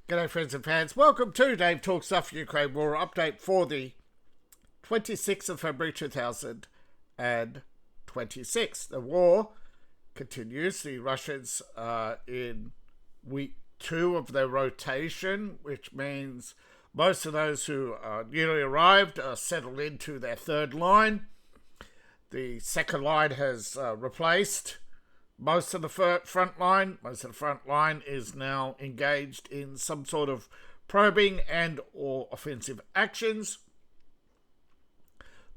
G'day friends and fans, welcome to Dave Talks Stuff Ukraine War update for the 26th of February 2026. The war continues. The Russians are in week 2 of their rotation, which means most of those who are newly arrived are settled into their third line. The second line has replaced most of the front line. Most of the front line is now engaged in some sort of probing and or offensive actions,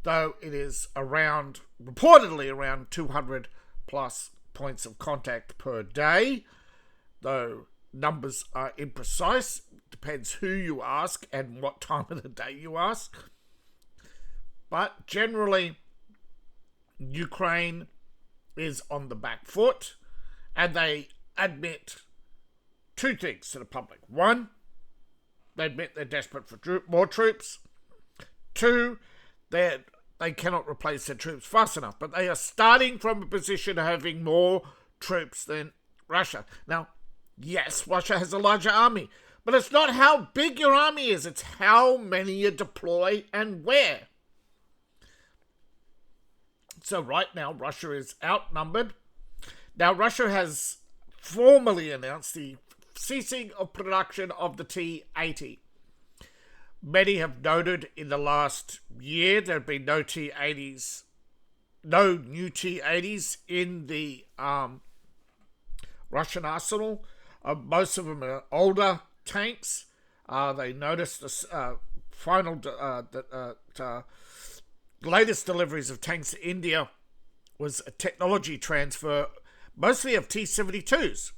though it is reportedly around 200 plus points of contact per day, though numbers are imprecise. Depends who you ask and what time of the day you ask. But generally, Ukraine is on the back foot, and they admit two things to the public. One, they admit they're desperate for more troops. Two, they cannot replace their troops fast enough, but they are starting from a position of having more troops than Russia. Now, yes, Russia has a larger army, but it's not how big your army is, it's how many you deploy and where. So right now, Russia is outnumbered. Now, Russia has formally announced the ceasing of production of the T-80. Many have noted in the last year there have been no new T-80s in the Russian arsenal. Most of them are older tanks. They noticed the latest deliveries of tanks to India was a technology transfer, mostly of T-72s,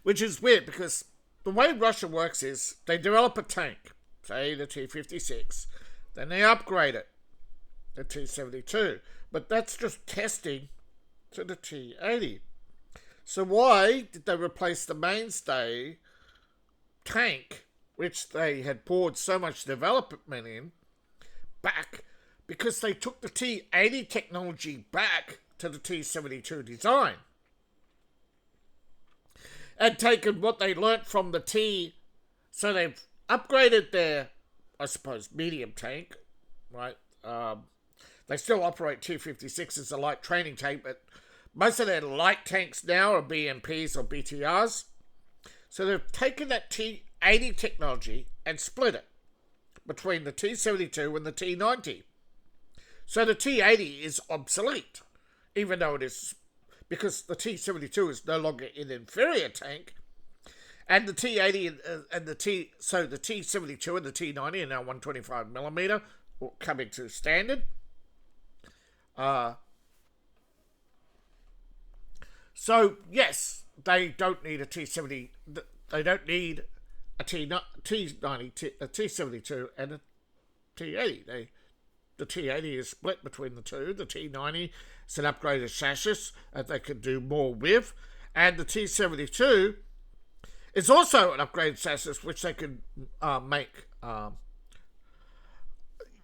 which is weird because the way Russia works is they develop a tank, say the T-56, then they upgrade it, the T-72, but that's just testing to the T-80. So why did they replace the mainstay tank, which they had poured so much development in, back? Because they took the T-80 technology back to the T-72 design and taken what they learnt from the so they've upgraded their, I suppose, medium tank, right? They still operate T-56 as a light training tank, but most of their light tanks now are BMPs or BTRs. So they've taken that T-80 technology and split it between the T-72 and the T-90. So the T-80 is obsolete, even though it is, because the T-72 is no longer an inferior tank, and the T-80 and the T-72 and the T-90 are now 125mm, coming to standard. So yes, they don't need a T-70. They don't need a T-90, a T-72, and a T-80. The T-80 is split between the two. The T-90 is an upgraded chassis that they can do more with. And the T-72 is also an upgraded chassis which they can make.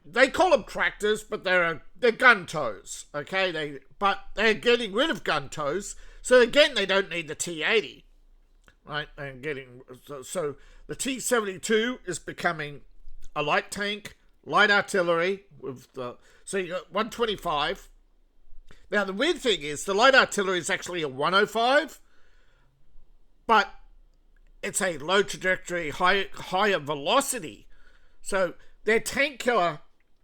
They call them tractors, but they're gun tows. Okay, but they're getting rid of gun tows. So again, they don't need the T-80, right? So the T-72 is becoming a light tank, light artillery so you got 125. Now the weird thing is the light artillery is actually a 105, but it's a low trajectory, higher velocity. So their tank killer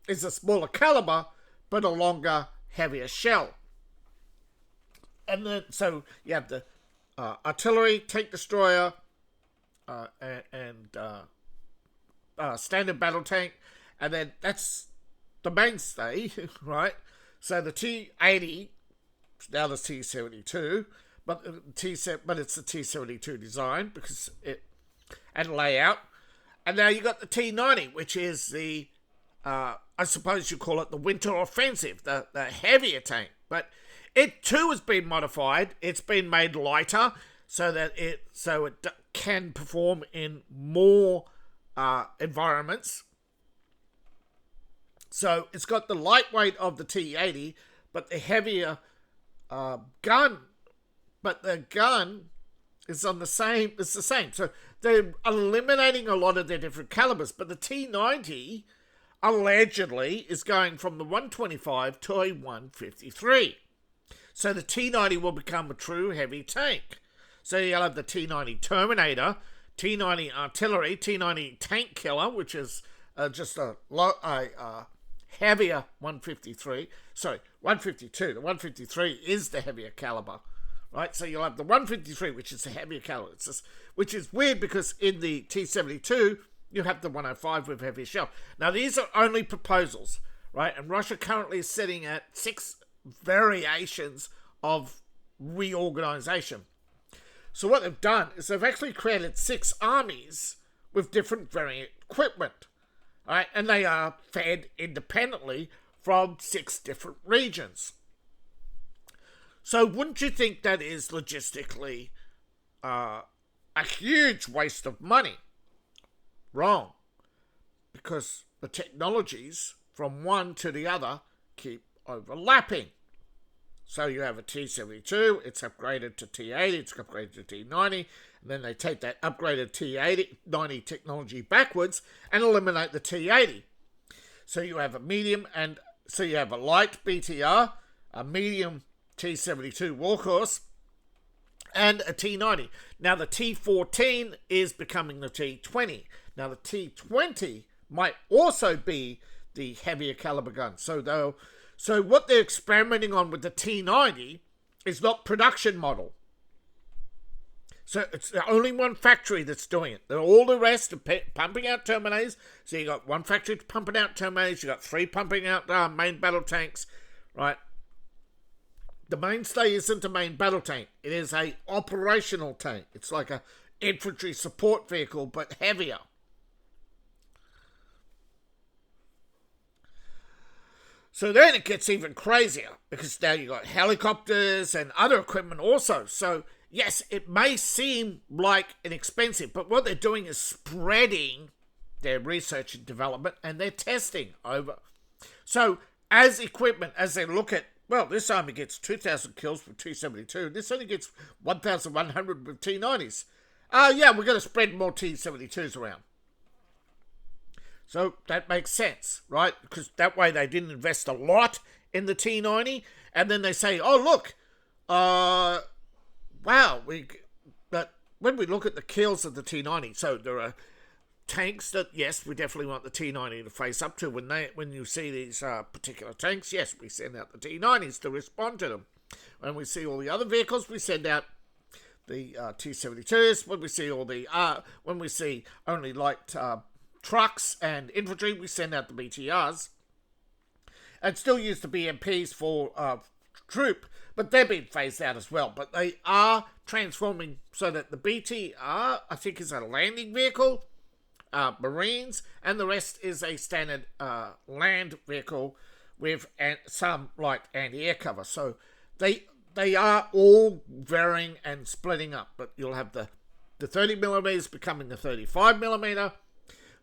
is a smaller caliber, but a longer, heavier shell. And then so you have the artillery, tank destroyer, and standard battle tank. And then that's the mainstay, right? So the T-80, now the T-72, but it's the T-72 design because and layout. And now you got the T-90, which is the, I suppose you call it the winter offensive, the heavier tank. But it too has been modified. It's been made lighter so that it can perform in more environments. So it's got the lightweight of the T-80, but the heavier gun. But the gun is on the same. It's the same. So they're eliminating a lot of their different calibers, but the T90 allegedly is going from the 125 to a 153. So the T90 will become a true heavy tank. So you'll have the T90 Terminator, T90 Artillery, T90 Tank Killer, which is just a heavier 153. Sorry, 152. The 153 is the heavier caliber, right? So you'll have the 153, which is the heavier caliber. Which is weird because in the T72, you have the 105 with heavier shell. Now, these are only proposals, right? And Russia currently is sitting at 6 variations of reorganization. So what they've done is they've actually created 6 armies with different variant equipment, right? And they are fed independently from 6 different regions. So wouldn't you think that is logistically a huge waste of money? Wrong. Because the technologies from one to the other keep overlapping. So you have a T72, it's upgraded to T80, it's upgraded to T90, and then they take that upgraded T90 technology backwards and eliminate the T80. So you have a medium, and so you have a light BTR, a medium T72 Warhorse, and a T90. Now the T14 is becoming the T20. Now the T20 might also be the heavier caliber gun. So what they're experimenting on with the T90 is not production model. So it's the only one factory that's doing it. All the rest are pumping out Terminators. So you got one factory pumping out Terminators. You got 3 pumping out main battle tanks, right? The mainstay isn't a main battle tank. It is a operational tank. It's like a infantry support vehicle, but heavier. So then it gets even crazier because now you got helicopters and other equipment also. So yes, it may seem like inexpensive, but what they're doing is spreading their research and development and their testing over. So as equipment, as they look at, well, this army gets 2,000 kills with T72. This only gets 1,100 with T90s. Yeah, we're going to spread more T72s around. So that makes sense, right? Because that way they didn't invest a lot in the T90. And then they say, oh, look, wow. But when we look at the kills of the T90, so there are tanks that, yes, we definitely want the T90 to face up to. When you see these particular tanks, yes, we send out the T90s to respond to them. When we see all the other vehicles, we send out the T72s. When we see only light trucks and infantry, we send out the BTRs. And still use the BMPs for troop, but they're being phased out as well. But they are transforming so that the BTR, I think, is a landing vehicle, Marines, and the rest is a standard land vehicle with some light anti-air cover. So they are all varying and splitting up, but you'll have the 30mm becoming the 35mm.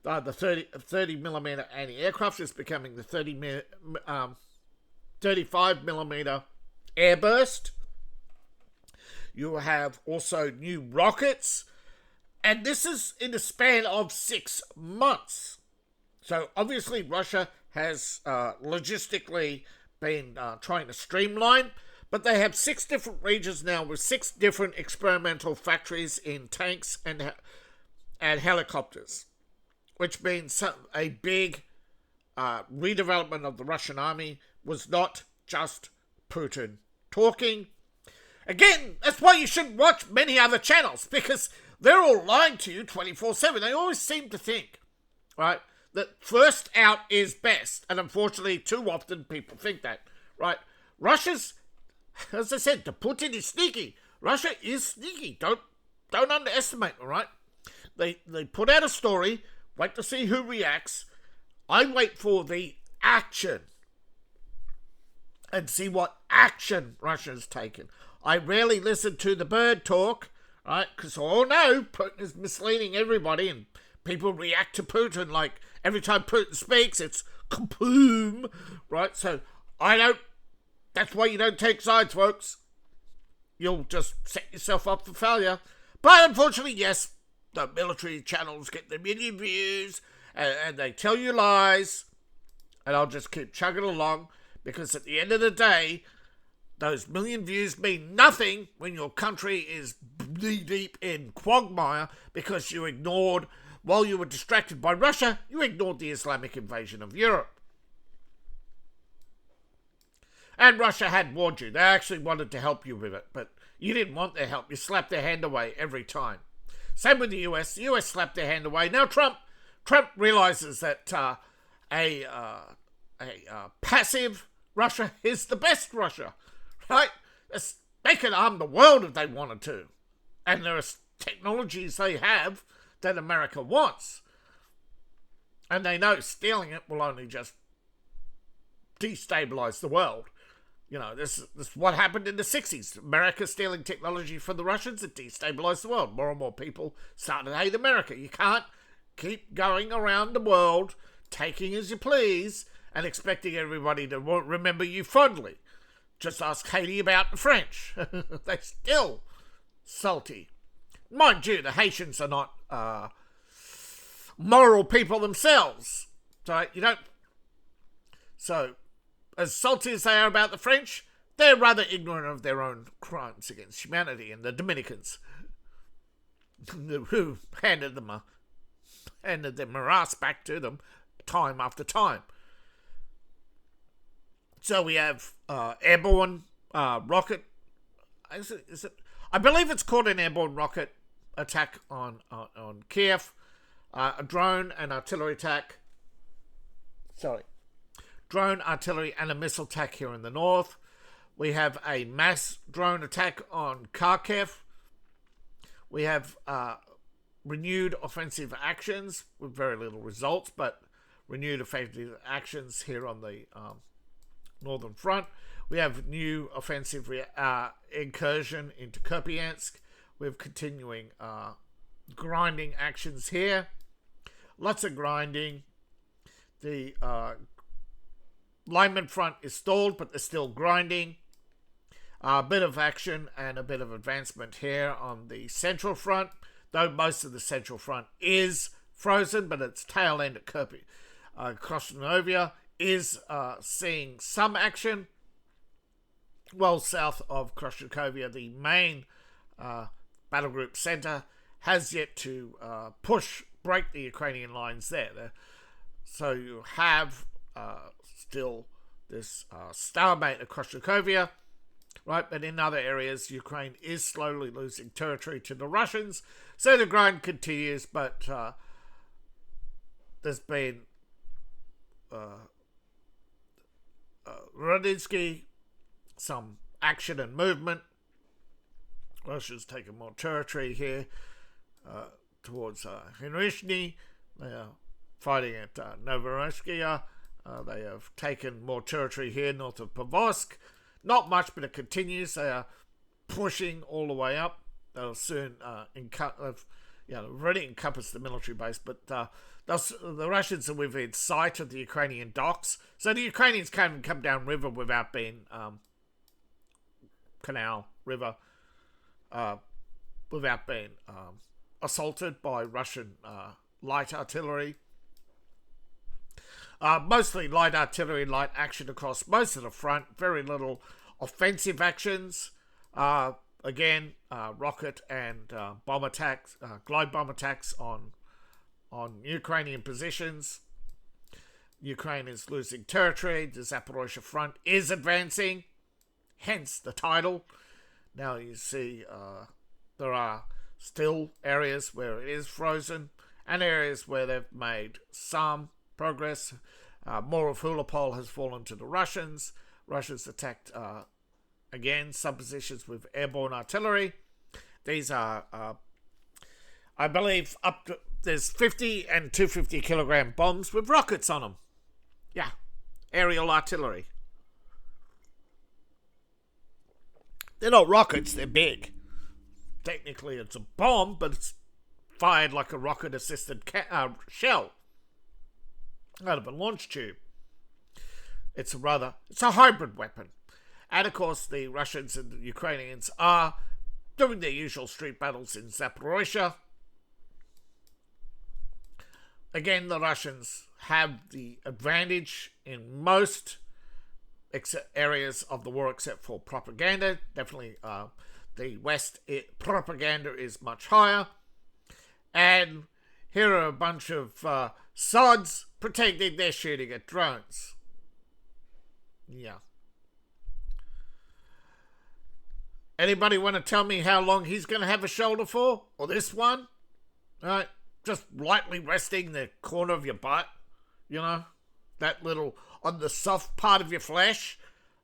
The 30mm anti-aircraft is becoming the 35mm airburst. You have also new rockets. And this is in the span of 6 months. So obviously Russia has logistically been trying to streamline. But they have 6 different regions now with 6 different experimental factories in tanks and helicopters. Which means a big redevelopment of the Russian army was not just Putin talking. Again, that's why you shouldn't watch many other channels, because they're all lying to you 24/7. They always seem to think, right, that first out is best. And unfortunately, too often people think that, right? Russia's, as I said, the Putin is sneaky. Russia is sneaky. Don't underestimate, all right? They put out a story. Wait to see who reacts. I wait for the action and see what action Russia's taken. I rarely listen to the bird talk, right? Because oh no, Putin is misleading everybody and people react to Putin like every time Putin speaks, it's kaboom, right? So that's why you don't take sides, folks. You'll just set yourself up for failure. But unfortunately, yes, the military channels get the million views and they tell you lies. And I'll just keep chugging along because at the end of the day, those million views mean nothing when your country is knee-deep in quagmire because you ignored, while you were distracted by Russia, you ignored the Islamic invasion of Europe. And Russia had warned you. They actually wanted to help you with it, but you didn't want their help. You slapped their hand away every time. Same with the US. The US slapped their hand away. Now Trump realizes that a passive Russia is the best Russia, right? They can arm the world if they wanted to. And there are technologies they have that America wants. And they know stealing it will only just destabilize the world. You know, this is what happened in the 60s. America stealing technology from the Russians, it destabilized the world. More and more people started to hate America. You can't keep going around the world, taking as you please, and expecting everybody to remember you fondly. Just ask Haiti about the French. They're still salty. Mind you, the Haitians are not moral people themselves. So you don't... So, as salty as they are about the French, they're rather ignorant of their own crimes against humanity, and the Dominicans, who handed their morass back to them time after time. So we have airborne rocket. Is it? I believe it's called an airborne rocket attack on Kiev. A drone and artillery attack. Drone, artillery, and a missile attack here in the north. We have a mass drone attack on Kharkiv. We have renewed offensive actions with very little results, but renewed offensive actions here on the northern front. We have new offensive incursion into Kupiansk. We have continuing grinding actions here. Lots of grinding. The lineman front is stalled, but they're still grinding. A bit of action and a bit of advancement here on the central front, though most of the central front is frozen, but its tail end at Krasnovia is seeing some action. Well south of Krasnovia, the main battle group center has yet to break the Ukrainian lines there. So you have still this stalemate at Krasnovia, right? But in other areas, Ukraine is slowly losing territory to the Russians. So the grind continues, but there's been Rodinski, some action and movement. Russia's taken more territory here towards Henryshny. They are fighting at Novorossiysk. They have taken more territory here north of Pavlovsk. Not much, but it continues. They are pushing all the way up. They'll soon already encompass the military base, but the Russians are within sight of the Ukrainian docks. So the Ukrainians can't even come down river without being canal river without being assaulted by Russian light artillery. Mostly light artillery, light action across most of the front. Very little offensive actions. Again, rocket and bomb attacks, glide bomb attacks on Ukrainian positions. Ukraine is losing territory. The Zaporozhian front is advancing, hence the title. Now you see there are still areas where it is frozen and areas where they've made some progress. More of Hulapol has fallen to the Russians. Russians attacked again some positions with airborne artillery. These are, I believe, there's 50 and 250 kilogram bombs with rockets on them. Yeah, aerial artillery. They're not rockets, they're big. Technically it's a bomb, but it's fired like a rocket-assisted shell out of a launch tube. It's a hybrid weapon. And of course the Russians and the Ukrainians are doing their usual street battles in Zaporozhia. Again, the Russians have the advantage in most areas of the war except for propaganda. Definitely the West propaganda is much higher. And here are a bunch of sods pretending they're shooting at drones. Yeah. Anybody want to tell me how long he's going to have a shoulder for? Or this one? Right? Just lightly resting the corner of your butt. You know? That little, on the soft part of your flesh.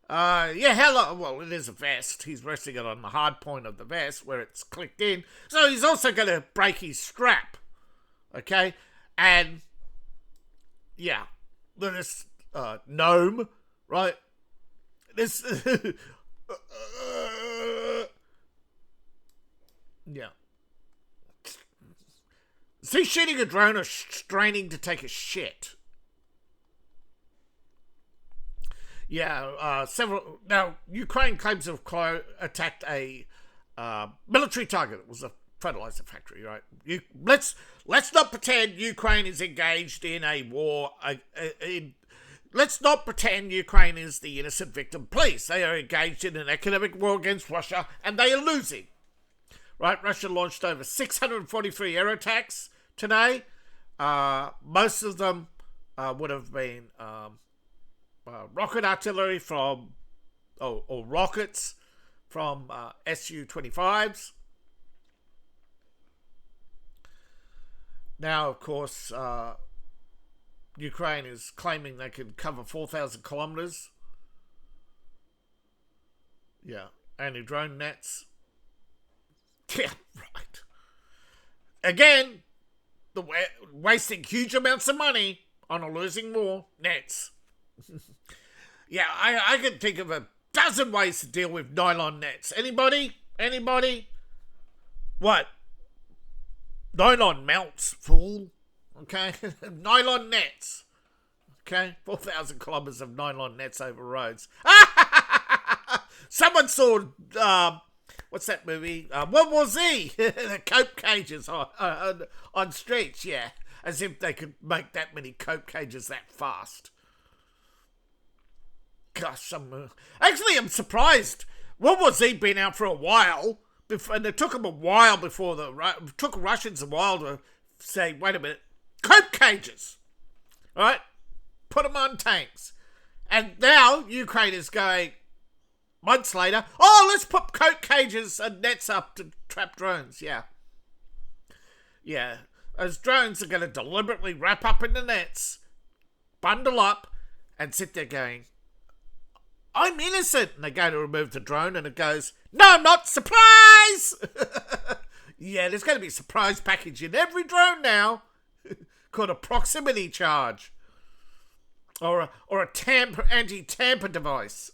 Yeah, how long? Well, it is a vest. He's resting it on the hard point of the vest where it's clicked in. So he's also going to break his strap. Okay? And, yeah. This gnome, right? This... yeah. Is he shooting a drone or straining to take a shit? Yeah, several... Now, Ukraine claims to have attacked a military target. It was a fertilizer factory, right? Let's not pretend Ukraine is engaged in a war. Let's not pretend Ukraine is the innocent victim. Please, they are engaged in an economic war against Russia, and they are losing. Right? Russia launched over 643 air attacks today. Most of them would have been rocket artillery from, or rockets from Su-25s. Now, of course, Ukraine is claiming they can cover 4,000 kilometers. Yeah, anti-drone nets. Yeah, right. Again, wasting huge amounts of money on a losing war. Nets. Yeah, I can think of a dozen ways to deal with nylon nets. Anybody? What? Nylon melts, fool. Okay? Nylon nets. Okay? 4,000 kilometers of nylon nets over roads. Someone saw, what's that movie? World War Z. The coke cages on streets, yeah. As if they could make that many coke cages that fast. Gosh, actually, I'm surprised. World War Z been out for a while, and it took them a while before took Russians a while to say, wait a minute, coke cages, right? Put them on tanks. And now Ukraine is going, months later, let's put coke cages and nets up to trap drones. Yeah. Those drones are going to deliberately wrap up in the nets, bundle up, and sit there going, I'm innocent. And they go to remove the drone and it goes, no, I'm not. Surprise! Yeah, there's going to be a surprise package in every drone now called a proximity charge or a anti-tamper device.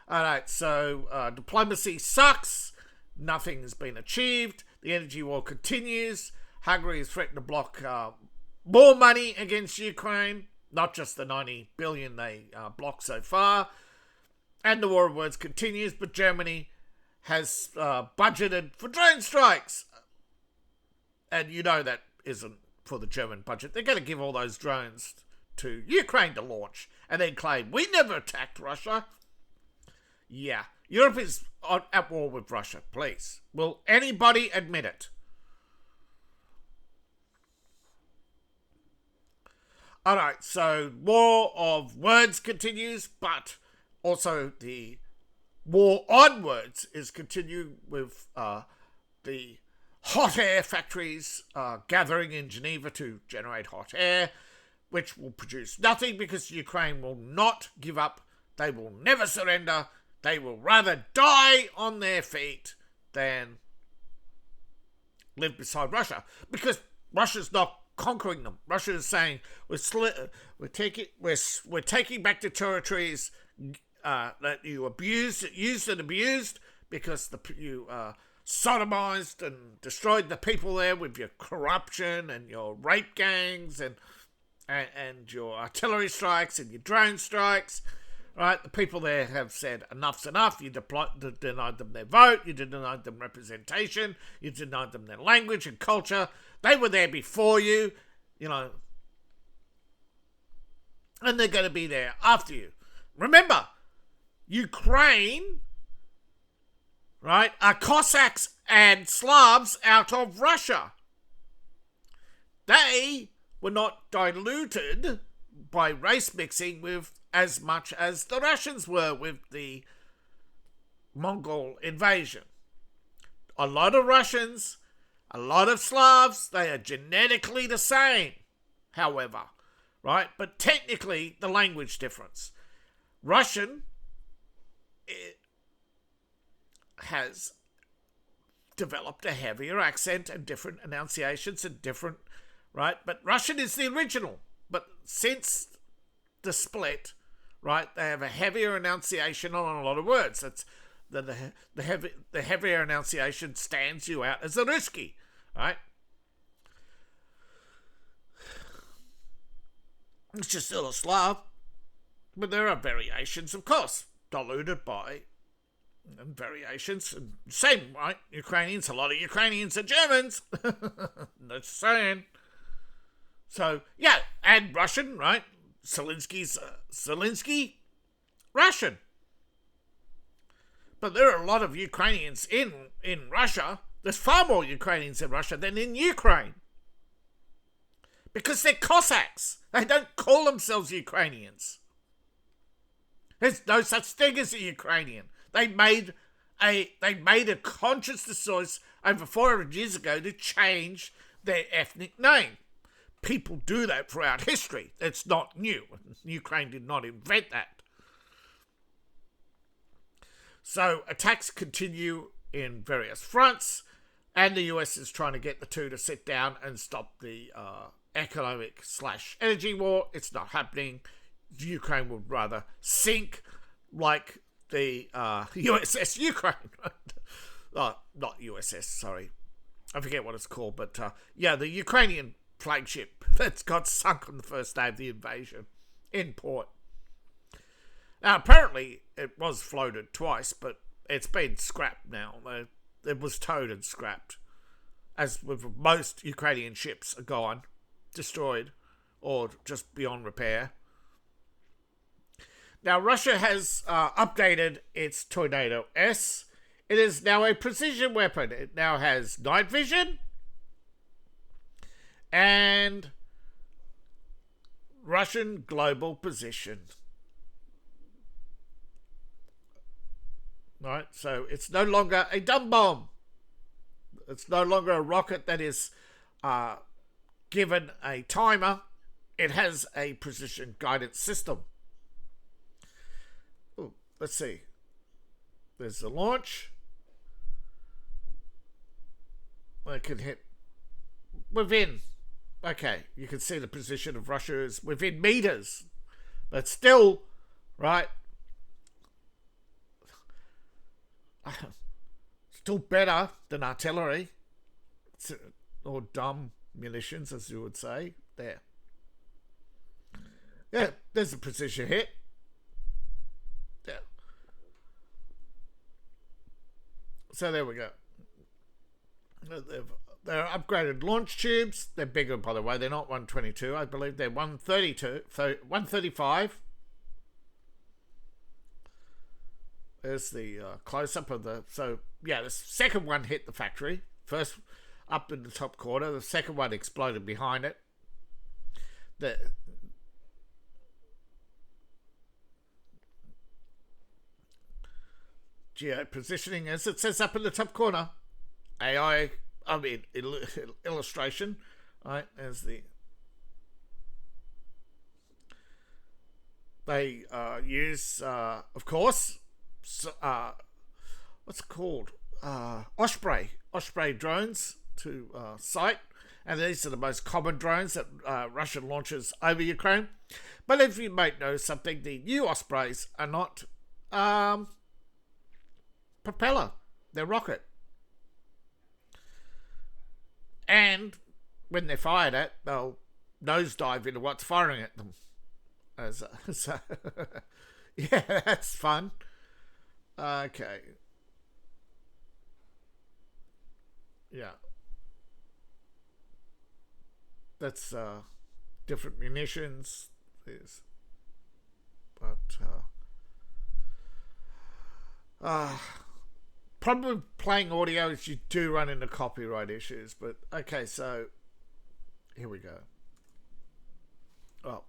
All right, so diplomacy sucks. Nothing has been achieved. The energy war continues. Hungary has threatened to block more money against Ukraine. Not just the 90 billion they blocked so far. And the war of words continues, but Germany has budgeted for drone strikes. And you know that isn't for the German budget. They're going to give all those drones to Ukraine to launch and then claim, we never attacked Russia. Yeah, Europe is at war with Russia, please. Will anybody admit it? Alright, so war of words continues, but also the war on words is continuing with the hot air factories gathering in Geneva to generate hot air, which will produce nothing because Ukraine will not give up. They will never surrender. They will rather die on their feet than live beside Russia, because Russia's not conquering them. Russia is saying we're taking back the territories that you used and abused because you sodomized and destroyed the people there with your corruption and your rape gangs and your artillery strikes and your drone strikes. right? The people there have said enough's enough. You denied them their vote. You denied them representation. You denied them their language and culture. They were there before you, and they're going to be there after you. Remember, Ukraine, right, are Cossacks and Slavs out of Russia. They were not diluted by race mixing with as much as the Russians were with the Mongol invasion. A lot of Russians, a lot of Slavs, they are genetically the same, however, right? But technically, the language difference. Russian has developed a heavier accent and different enunciations and different, right? But Russian is the original. But since the split, right, they have a heavier enunciation on a lot of words. That's the heavier enunciation stands you out as a Ruski, right? It's just still a Slav, but there are variations, of course, diluted by and variations. And same, right? Ukrainians, a lot of Ukrainians are Germans. That's saying. So, yeah, and Russian, right? Zelensky, Russian. But there are a lot of Ukrainians in Russia. There's far more Ukrainians in Russia than in Ukraine. Because they're Cossacks. They don't call themselves Ukrainians. There's no such thing as a Ukrainian. They made a conscious choice over 400 years ago to change their ethnic name. People do that throughout history. It's not new. Ukraine did not invent that. So attacks continue in various fronts, and the US is trying to get the two to sit down and stop the economic/energy war. It's not happening. Ukraine would rather sink like the USS Ukraine. Not USS, sorry. I forget what it's called, but the Ukrainian flagship that's got sunk on the first day of the invasion in port. Now, apparently, it was floated twice, but it's been scrapped now. It was towed and scrapped. As with most Ukrainian ships are gone, destroyed, or just beyond repair. Now, Russia has updated its Tornado S. It is now a precision weapon. It now has night vision and Russian global position. Right, so it's no longer a dumb bomb. It's no longer a rocket that is given a timer. It has a precision guidance system. Ooh, let's see. There's the launch. It can hit within. Okay, you can see the position of Russia is within meters. But still, right, still better than artillery. Or dumb munitions, as you would say. There. Yeah, there's a precision hit. Yeah. So there we go. They're upgraded launch tubes. They're bigger, by the way. They're not 122. I believe they're 132. So 135. There's the close-up of the... So, yeah, the second one hit the factory. First up in the top corner. The second one exploded behind it. The geo-positioning, as it says up in the top corner. Illustration. Right, as the... They use, of course... what's it called? Osprey drones to sight, and these are the most common drones that Russia launches over Ukraine. But if you might know something, the new Ospreys are not propeller; they're rocket, and when they're fired at, they'll nosedive into what's firing at them. Yeah, that's fun. Okay. Yeah. That's different munitions. There's, but uh, probably playing audio, you do run into copyright issues. But okay, so here we go. Oh,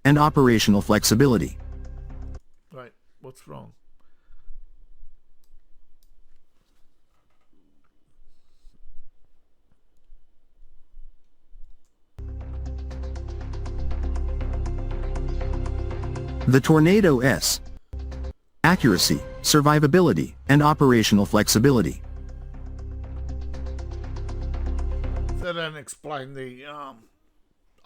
and operational flexibility. right. What's wrong? The Tornado S. Accuracy, survivability, and operational flexibility. They don't explain the.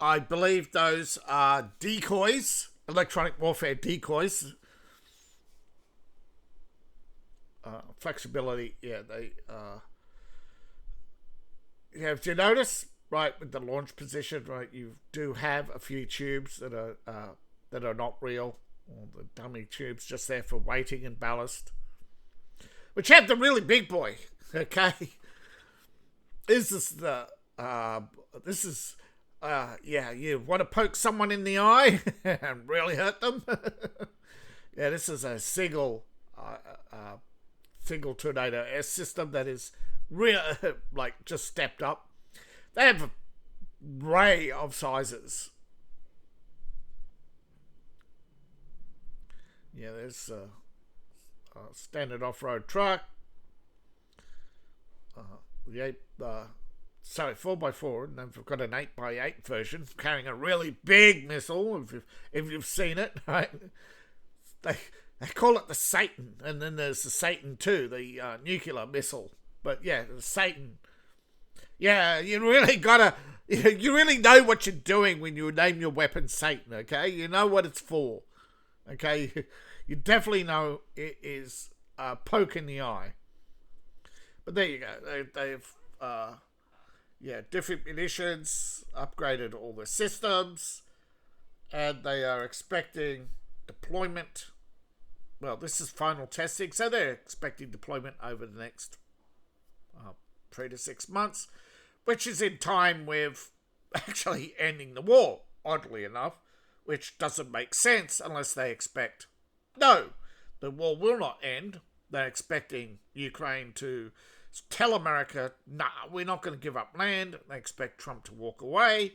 I believe those are decoys, electronic warfare decoys. Flexibility, yeah, they. Yeah, if you notice, right, with the launch position, right, you do have a few tubes that are not real, or the dummy tubes just there for weighting and ballast. But you have the really big boy, okay? This is the yeah, you want to poke someone in the eye and really hurt them. Yeah, this is a single Tornado S system that is real, like just stepped up. They have a array of sizes. Yeah, there's a standard off-road truck. The 4x4, and then we've got an 8x8 version carrying a really big missile. If you've seen it, right? They call it the Satan, and then there's the Satan 2, the nuclear missile. But yeah, the Satan. Yeah, you really know what you're doing when you name your weapon Satan. Okay, you know what it's for. Okay, you definitely know it is a poke in the eye. But there you go. They've different munitions, upgraded all the systems, and they are expecting deployment. Well, this is final testing, so they're expecting deployment over the next 3 to 6 months, which is in time with actually ending the war, oddly enough, which doesn't make sense unless they expect, no, the war will not end. They're expecting Ukraine to tell America, nah, we're not going to give up land. They expect Trump to walk away.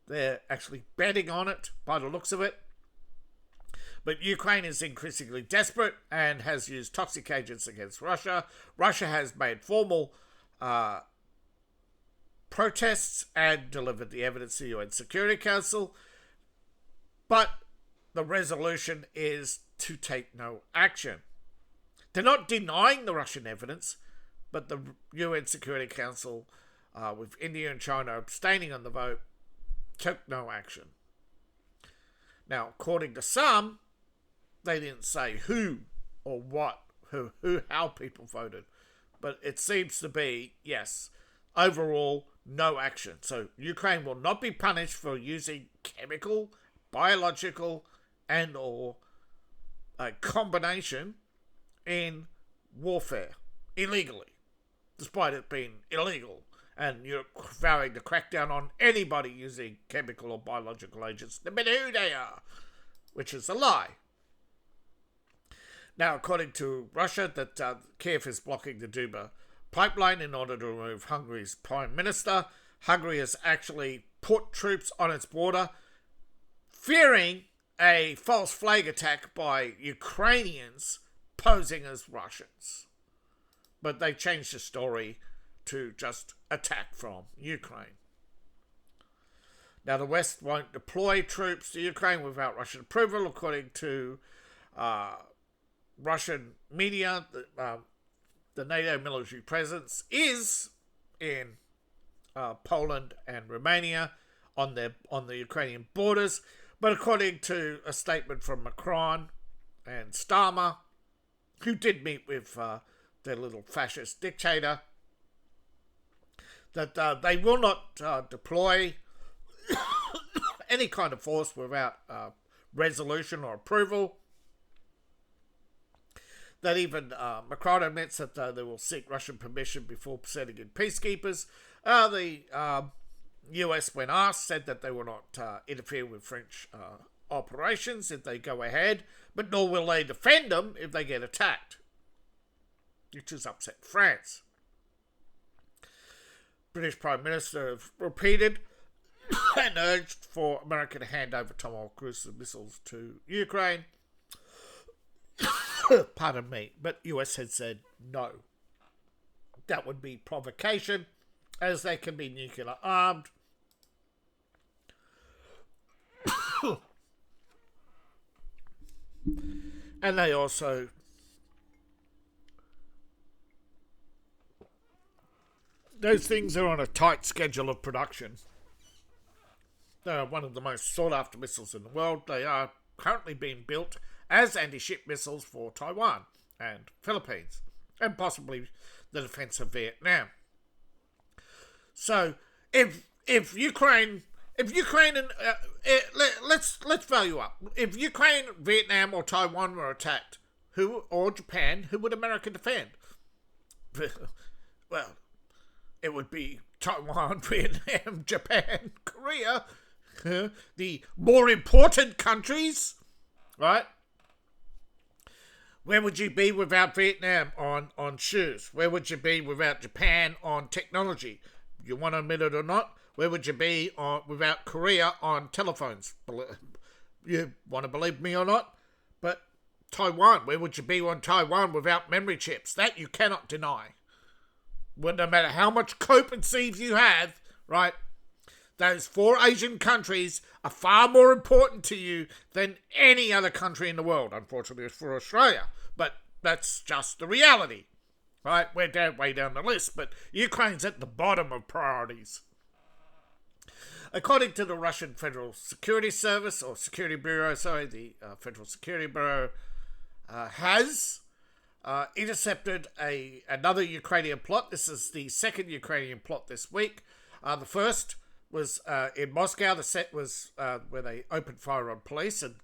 They're actually betting on it by the looks of it. But Ukraine is increasingly desperate and has used toxic agents against Russia. Russia has made formal protests and delivered the evidence to the UN Security Council. But the resolution is to take no action. They're not denying the Russian evidence, but the UN Security Council, with India and China abstaining on the vote, took no action. Now, according to some, they didn't say who or what, how people voted. But it seems to be, yes, overall, no action. So Ukraine will not be punished for using chemical, biological, and or a combination in warfare illegally, despite it being illegal. And you're vowing to crack down on anybody using chemical or biological agents, no matter who they are, which is a lie. Now, according to Russia, that Kiev is blocking the Duma pipeline in order to remove Hungary's prime minister. Hungary has actually put troops on its border, fearing a false flag attack by Ukrainians posing as Russians. But they changed the story to just attack from Ukraine. Now, the West won't deploy troops to Ukraine without Russian approval, according to Russian media. The NATO military presence is in Poland and Romania on the Ukrainian borders. But according to a statement from Macron and Starmer, who did meet with their little fascist dictator, that they will not deploy any kind of force without resolution or approval. That even Macron admits that they will seek Russian permission before sending in peacekeepers. The US, when asked, said that they will not interfere with French operations if they go ahead, but nor will they defend them if they get attacked, which has upset France. British Prime Minister have repeated and urged for America to hand over Tomahawk cruise missiles to Ukraine. Pardon me, but US has said no. That would be provocation, as they can be nuclear armed. And they also those things are on a tight schedule of production. They are one of the most sought after missiles in the world. They are currently being built as anti-ship missiles for Taiwan and Philippines, and possibly the defense of Vietnam. So if Ukraine and let's value up. If Ukraine, Vietnam, or Taiwan were attacked, or Japan, who would America defend? Well, it would be Taiwan, Vietnam, Japan, Korea, the more important countries, right? Where would you be without Vietnam on shoes? Where would you be without Japan on technology? You want to admit it or not? Where would you be without Korea on telephones? You want to believe me or not? But Taiwan, where would you be on Taiwan without memory chips? That you cannot deny. Well, no matter how much cope and seeds you have, right? Those 4 Asian countries are far more important to you than any other country in the world. Unfortunately, for Australia. But that's just the reality, right? We're way down the list, but Ukraine's at the bottom of priorities. According to the Russian Federal Security Service, or Security Bureau, the Federal Security Bureau has intercepted another Ukrainian plot. This is the second Ukrainian plot this week. The first was in Moscow. The set was where they opened fire on police and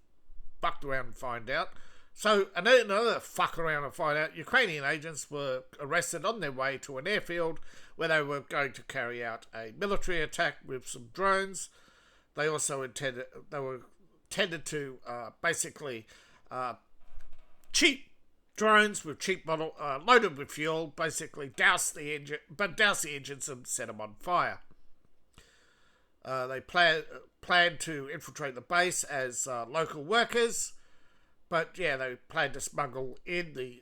fucked around and find out. So another fuck around and find out. Ukrainian agents were arrested on their way to an airfield where they were going to carry out a military attack with some drones. They also intended to basically cheap drones with cheap model loaded with fuel, basically douse the engines and set them on fire. They planned to infiltrate the base as local workers, but yeah, they planned to smuggle in the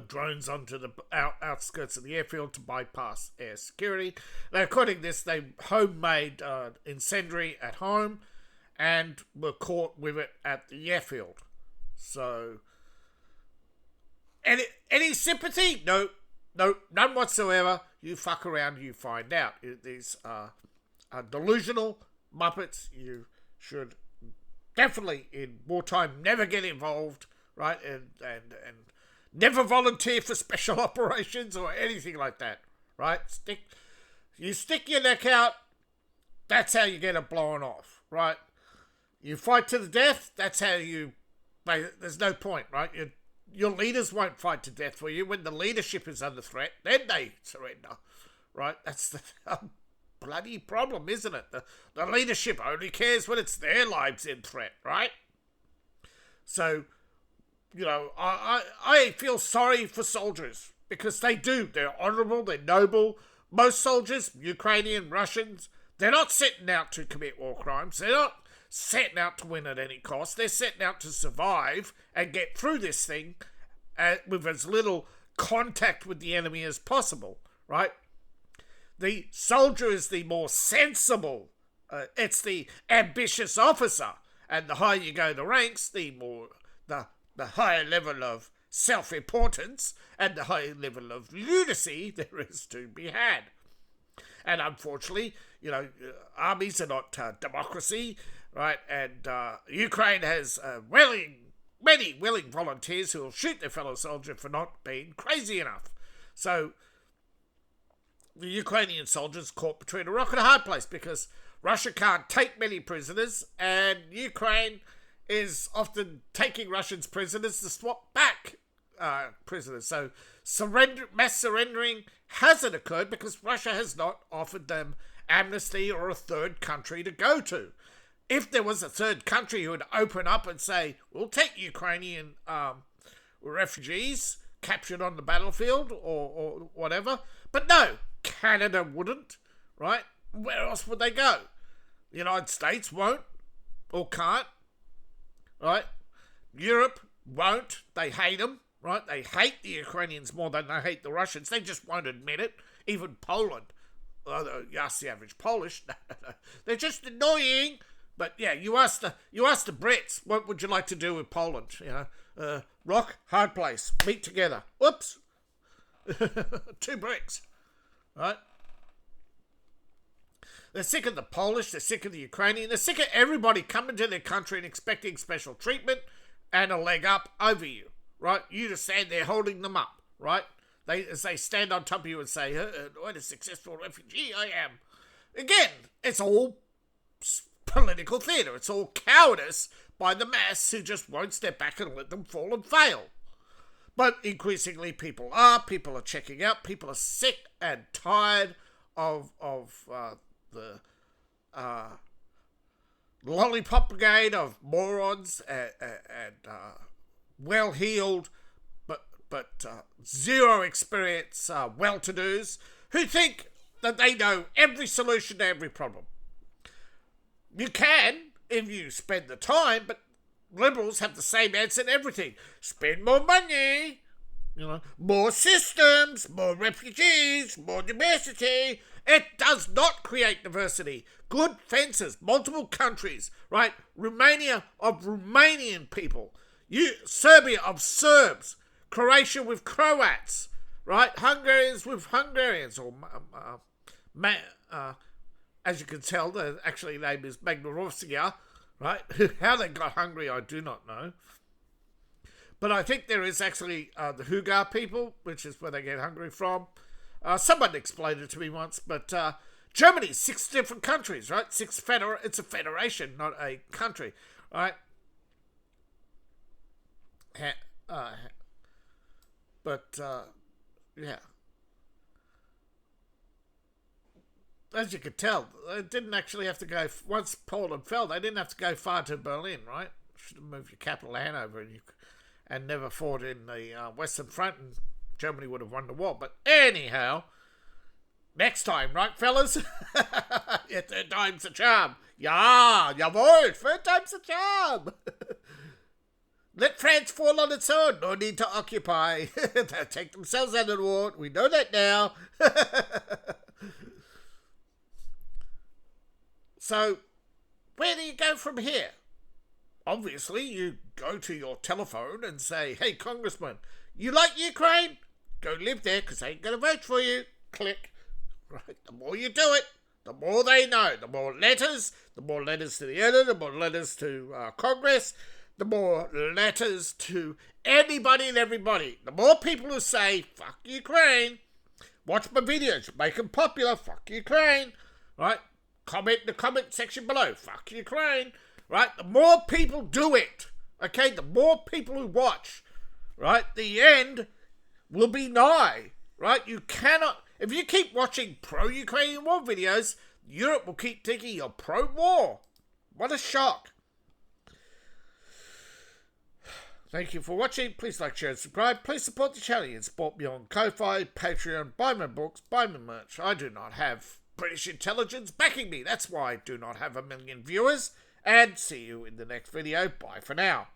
drones onto the outskirts of the airfield to bypass air security. Now, according to this, they homemade incendiary at home and were caught with it at the airfield. So, any sympathy? No, none whatsoever. You fuck around, you find out. These are delusional muppets. You should definitely, in wartime, never get involved, right? And never volunteer for special operations or anything like that, right? You stick your neck out, that's how you get it blown off, right? You fight to the death, that's how there's no point, right? Your leaders won't fight to death for you. When the leadership is under threat, then they surrender, right? That's the bloody problem, isn't it? The leadership only cares when it's their lives in threat, right? So, I feel sorry for soldiers because they do. They're honourable, they're noble. Most soldiers, Ukrainian, Russians, they're not setting out to commit war crimes. They're not setting out to win at any cost. They're setting out to survive and get through this thing with as little contact with the enemy as possible, right? The soldier is the more sensible. It's the ambitious officer. And the higher you go the ranks, the higher level of self-importance and the higher level of lunacy there is to be had. And unfortunately, armies are not democracy, right? And Ukraine has many willing volunteers who will shoot their fellow soldier for not being crazy enough. So the Ukrainian soldiers caught between a rock and a hard place because Russia can't take many prisoners, and Ukraine is often taking Russians prisoners to swap back prisoners. So mass surrendering hasn't occurred because Russia has not offered them amnesty or a third country to go to. If there was a third country who would open up and say, we'll take Ukrainian refugees captured on the battlefield or whatever, but no, Canada wouldn't, right? Where else would they go? The United States won't or can't, right? Europe won't. They hate them, right? They hate the Ukrainians more than they hate the Russians. They just won't admit it. Even Poland, although you ask the average Polish, they're just annoying. But yeah, you ask the Brits, what would you like to do with Poland? You know, rock, hard place, meet together. Whoops, 2 bricks, right? They're sick of the Polish, they're sick of the Ukrainian, they're sick of everybody coming to their country and expecting special treatment and a leg up over you, right? You just stand there holding them up, right? They stand on top of you and say, what a successful refugee I am. Again, it's all political theatre. It's all cowardice by the mass who just won't step back and let them fall and fail. But increasingly people are checking out, people are sick and tired of the lollipop brigade of morons and well-heeled but zero experience well-to-dos who think that they know every solution to every problem. You can if you spend the time, but Liberals have the same answer to everything. Spend more money, you know, more systems, more refugees, more diversity. It does not create diversity. Good fences, multiple countries, right? Romania of Romanian people. Serbia of Serbs. Croatia with Croats, right? Hungarians with Hungarians. Or, as you can tell, the actually name is Magnorovskia, right? How they got Hungary, I do not know. But I think there is actually the Hugar people, which is where they get Hungary from. Someone explained it to me once, but Germany, 6 different countries, right? It's a federation, not a country, right? Yeah. As you could tell, they didn't actually have to go, once Poland fell, they didn't have to go far to Berlin, right? Should have moved your capital to Hanover and never fought in the Western Front, and Germany would have won the war. But anyhow, next time, right, fellas? Yeah, 3rd time's the charm. Ja, jawohl, 3rd time's the charm. Let France fall on its own. No need to occupy. They'll take themselves out of the war. We know that now. So, where do you go from here? Obviously, you go to your telephone and say, hey, Congressman, you like Ukraine? Go live there because they ain't going to vote for you. Click. Right. The more you do it, the more they know. The more letters to the editor, the more letters to Congress, the more letters to anybody and everybody. The more people who say, fuck Ukraine, watch my videos, make them popular, fuck Ukraine, right? Comment in the comment section below, fuck Ukraine, right? The more people do it, okay? The more people who watch, right? The end will be nigh, right? You cannot, if you keep watching pro-Ukrainian war videos, Europe will keep thinking you're pro-war. What a shock. Thank you for watching. Please like, share, and subscribe. Please support the channel. You can support me on Ko-Fi, Patreon, buy my books, buy my merch. I do not have British intelligence backing me. That's why I do not have 1 million viewers. And see you in the next video. Bye for now.